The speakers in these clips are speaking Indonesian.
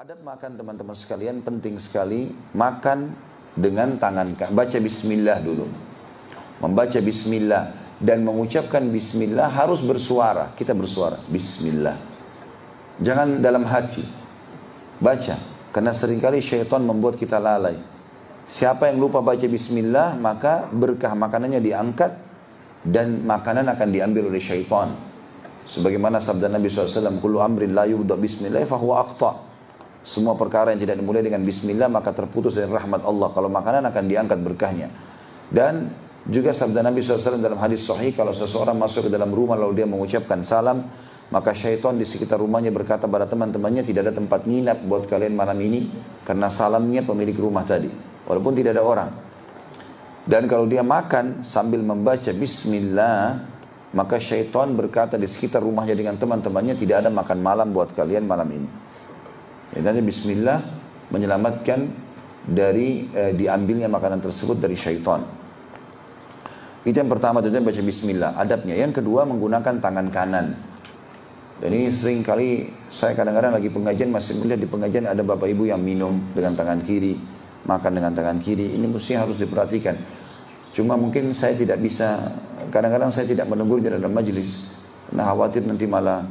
Adab makan teman-teman sekalian penting sekali. Makan dengan tangan, baca bismillah dulu. Membaca bismillah dan mengucapkan bismillah harus bersuara. Kita bersuara, bismillah. Jangan dalam hati. Baca, karena seringkali syaitan membuat kita lalai. Siapa yang lupa baca bismillah, maka berkah makanannya diangkat dan makanan akan diambil oleh syaitan. Sebagaimana sabda Nabi SAW, kullu amrin la yubda bismillah fahuwa aqta. Semua perkara yang tidak dimulai dengan bismillah maka terputus dari rahmat Allah. Kalau makanan akan diangkat berkahnya. Dan juga sabda Nabi SAW dalam hadis sahih, kalau seseorang masuk ke dalam rumah lalu dia mengucapkan salam, maka syaitan di sekitar rumahnya berkata pada teman-temannya, tidak ada tempat nginap buat kalian malam ini karena salamnya pemilik rumah tadi, walaupun tidak ada orang. Dan kalau dia makan sambil membaca bismillah, maka syaitan berkata di sekitar rumahnya dengan teman-temannya, tidak ada makan malam buat kalian malam ini. Dan bismillah menyelamatkan dari diambilnya makanan tersebut dari syaitan. Itu yang pertama, tentunya baca bismillah, adabnya. Yang kedua, menggunakan tangan kanan. Dan ini sering kali saya kadang-kadang lagi pengajian, masih melihat di pengajian ada bapak ibu yang minum dengan tangan kiri, makan dengan tangan kiri. Ini mesti harus diperhatikan. Cuma mungkin saya tidak bisa, kadang-kadang saya tidak menegur di dalam majelis karena khawatir nanti malah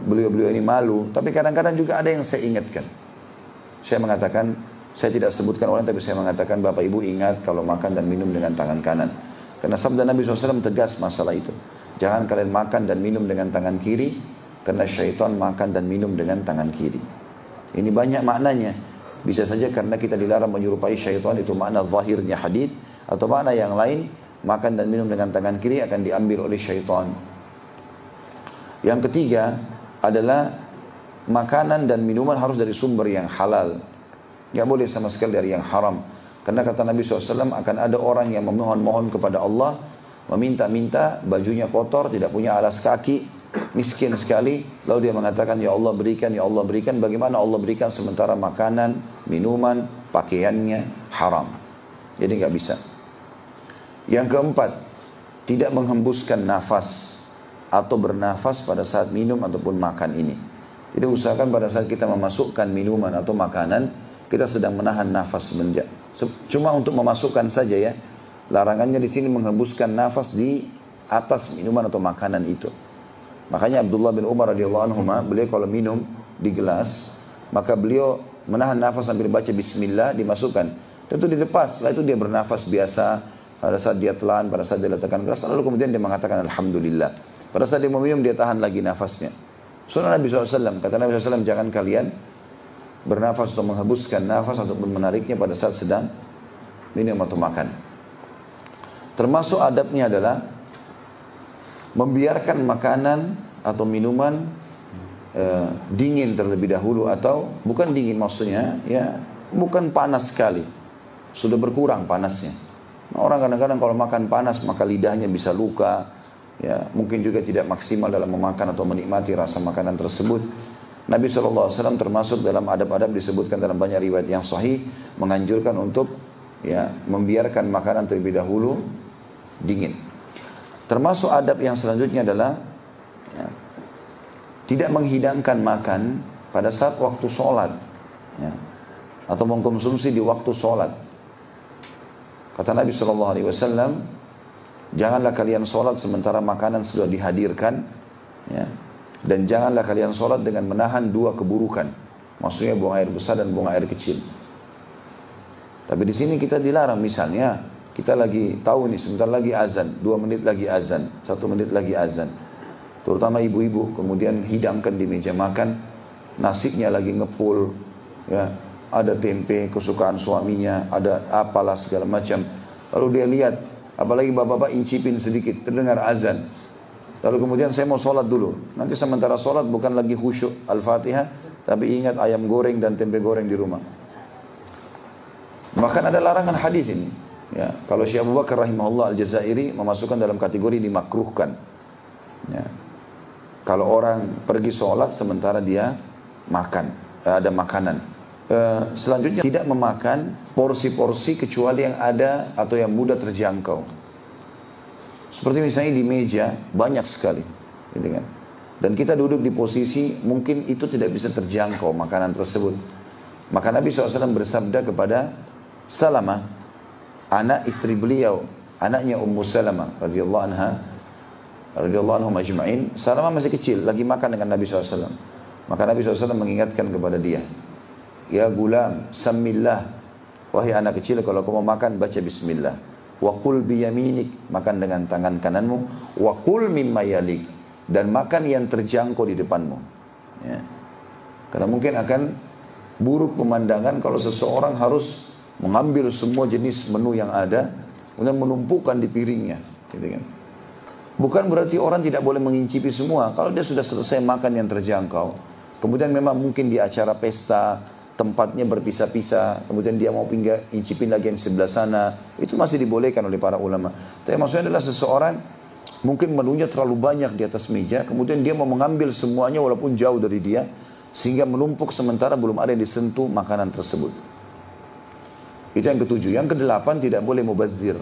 beliau-beliau ini malu. Tapi kadang-kadang juga ada yang saya ingatkan. Saya mengatakan, saya tidak sebutkan orang, tapi saya mengatakan bapak ibu ingat kalau makan dan minum dengan tangan kanan. Karena sabda Nabi SAW tegas masalah itu. Jangan kalian makan dan minum dengan tangan kiri, karena syaitan makan dan minum dengan tangan kiri. Ini banyak maknanya. Bisa saja karena kita dilarang menyerupai syaitan, itu makna zahirnya hadis, atau makna yang lain, makan dan minum dengan tangan kiri akan diambil oleh syaitan. Yang ketiga adalah makanan dan minuman harus dari sumber yang halal. Tidak boleh sama sekali dari yang haram. Karena kata Nabi SAW, akan ada orang yang memohon-mohon kepada Allah, meminta-minta, bajunya kotor, tidak punya alas kaki, miskin sekali. Lalu dia mengatakan, ya Allah berikan, ya Allah berikan. Bagaimana Allah berikan sementara makanan, minuman, pakaiannya haram. Jadi nggak bisa. Yang keempat, tidak menghembuskan nafas atau bernafas pada saat minum ataupun makan ini. Jadi usahakan pada saat kita memasukkan minuman atau makanan, kita sedang menahan nafas semenjak. Cuma untuk memasukkan saja ya. Larangannya di sini menghembuskan nafas di atas minuman atau makanan itu. Makanya Abdullah bin Umar radhiyallahu anhu, beliau kalau minum di gelas, maka beliau menahan nafas sambil baca bismillah, dimasukkan. Tentu dilepas, setelah itu dia bernafas biasa. Pada saat dia telan, pada saat dia letakkan gelas, lalu kemudian dia mengatakan alhamdulillah. Pada saat dia mau minum, dia tahan lagi nafasnya. Sunnah Nabi SAW, kata Nabi SAW, jangan kalian bernafas atau menghembuskan nafas ataupun menariknya pada saat sedang minum atau makan. Termasuk adabnya adalah membiarkan makanan atau minuman dingin terlebih dahulu, atau bukan dingin maksudnya, ya bukan panas sekali, sudah berkurang panasnya. Orang kadang-kadang kalau makan panas maka lidahnya bisa luka, ya mungkin juga tidak maksimal dalam memakan atau menikmati rasa makanan tersebut. Nabi SAW termasuk dalam adab-adab disebutkan dalam banyak riwayat yang sahih, menganjurkan untuk ya membiarkan makanan terlebih dahulu dingin. Termasuk adab yang selanjutnya adalah ya, tidak menghidangkan makan pada saat waktu sholat, ya, atau mengkonsumsi di waktu sholat. Kata Nabi SAW, janganlah kalian sholat sementara makanan sudah dihadirkan, ya, dan janganlah kalian sholat dengan menahan dua keburukan. Maksudnya buang air besar dan buang air kecil. Tapi di sini kita dilarang, misalnya kita lagi tahu nih sebentar lagi azan, 2 menit lagi azan, 1 menit lagi azan. Terutama ibu-ibu kemudian hidangkan di meja makan, nasinya lagi ngepul, ya, ada tempe kesukaan suaminya, ada apalah segala macam. Lalu dia lihat, apalagi bapak-bapak incipin sedikit, terdengar azan. Lalu kemudian saya mau sholat dulu. Nanti sementara sholat bukan lagi khusyuk Al-Fatihah, tapi ingat ayam goreng dan tempe goreng di rumah. Bahkan ada larangan hadis ini. Ya, kalau Syekh Abu Bakar rahimahullah Al-Jazairi memasukkan dalam kategori dimakruhkan. Ya. Kalau orang pergi sholat sementara dia makan, ada makanan. Selanjutnya tidak memakan porsi-porsi kecuali yang ada atau yang mudah terjangkau. Seperti misalnya di meja banyak sekali, gitu kan? Dan kita duduk di posisi mungkin itu tidak bisa terjangkau makanan tersebut. Maka Nabi SAW bersabda kepada Salamah, anak istri beliau, anaknya Ummu Salamah radhiyallahu anha, radhiyallahu anhum ajma'in. Salamah masih kecil, lagi makan dengan Nabi SAW. Maka Nabi SAW mengingatkan kepada dia, ya gulam, samillah, wahai anak kecil, kalau kau mau makan baca bismillah. Wa qul biyaminik, makan dengan tangan kananmu. Wa qul mimma yalik, dan makan yang terjangkau di depanmu. Ya. Karena mungkin akan buruk pemandangan kalau seseorang harus mengambil semua jenis menu yang ada kemudian menumpukan di piringnya, gitu kan. Bukan berarti orang tidak boleh mengincipi semua. Kalau dia sudah selesai makan yang terjangkau, kemudian memang mungkin di acara pesta tempatnya berpisah-pisah, kemudian dia mau pindah incipin lagi yang sebelah sana, itu masih dibolehkan oleh para ulama. Tapi maksudnya adalah seseorang mungkin menunya terlalu banyak di atas meja, kemudian dia mau mengambil semuanya walaupun jauh dari dia, sehingga menumpuk sementara belum ada yang disentuh makanan tersebut. Itu yang ketujuh. Yang kedelapan, tidak boleh mubazir.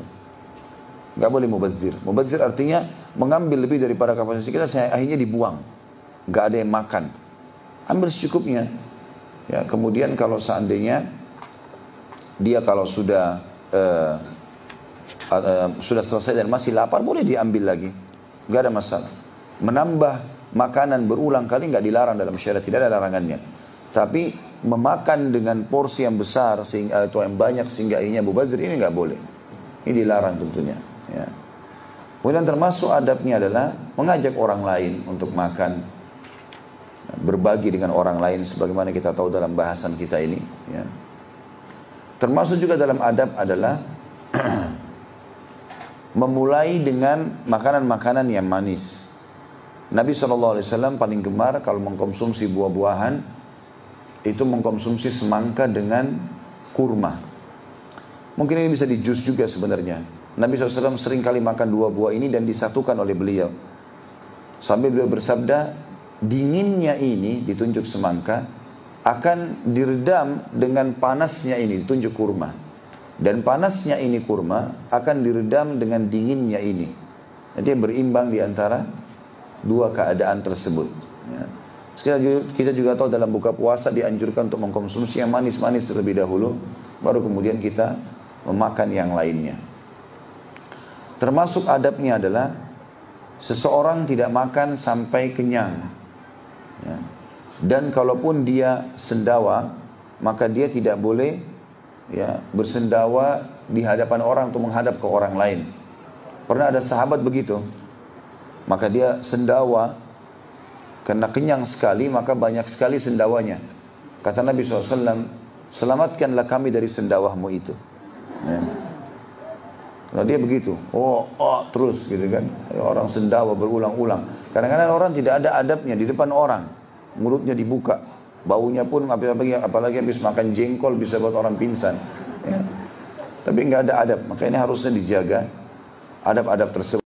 Gak boleh mubazir. Mubazir artinya mengambil lebih daripada kapasitas kita, akhirnya dibuang. Gak ada yang makan. Ambil secukupnya. Ya, kemudian kalau seandainya dia kalau sudah selesai dan masih lapar, boleh diambil lagi. Gak ada masalah. Menambah makanan berulang kali nggak dilarang dalam syariat, tidak ada larangannya. Tapi memakan dengan porsi yang besar sehingga atau yang banyak sehingga akhirnya mubazir, ini nggak boleh. Ini dilarang tentunya. Ya. Kemudian termasuk adabnya adalah mengajak orang lain untuk makan, berbagi dengan orang lain, sebagaimana kita tahu dalam bahasan kita ini. Ya. Termasuk juga dalam adab adalah memulai dengan makanan-makanan yang manis. Nabi SAW paling gemar kalau mengkonsumsi buah-buahan, itu mengkonsumsi semangka dengan kurma. Mungkin ini bisa di jus juga sebenarnya. Nabi SAW sering kali makan dua buah ini dan disatukan oleh beliau. Sambil beliau bersabda, dinginnya ini, ditunjuk semangka, akan diredam dengan panasnya ini, ditunjuk kurma. Dan panasnya ini kurma akan diredam dengan dinginnya ini. Jadi berimbang di antara dua keadaan tersebut. Ya. Kita juga tahu dalam buka puasa dianjurkan untuk mengkonsumsi yang manis-manis terlebih dahulu, baru kemudian kita memakan yang lainnya. Termasuk adabnya adalah seseorang tidak makan sampai kenyang. Ya. Dan kalaupun dia sendawa, maka dia tidak boleh ya bersendawa di hadapan orang atau menghadap ke orang lain. Pernah ada sahabat begitu. Maka dia sendawa, karena kenyang sekali, maka banyak sekali sendawanya. Kata Nabi SAW, selamatkanlah kami dari sendawahmu itu. Ya. Kalau dia begitu, terus gitu kan. Orang sendawa berulang-ulang. Kadang-kadang orang tidak ada adabnya di depan orang. Mulutnya dibuka. Baunya pun apalagi habis makan jengkol bisa buat orang pingsan. Ya. Tapi nggak ada adab. Maka ini harusnya dijaga adab-adab tersebut.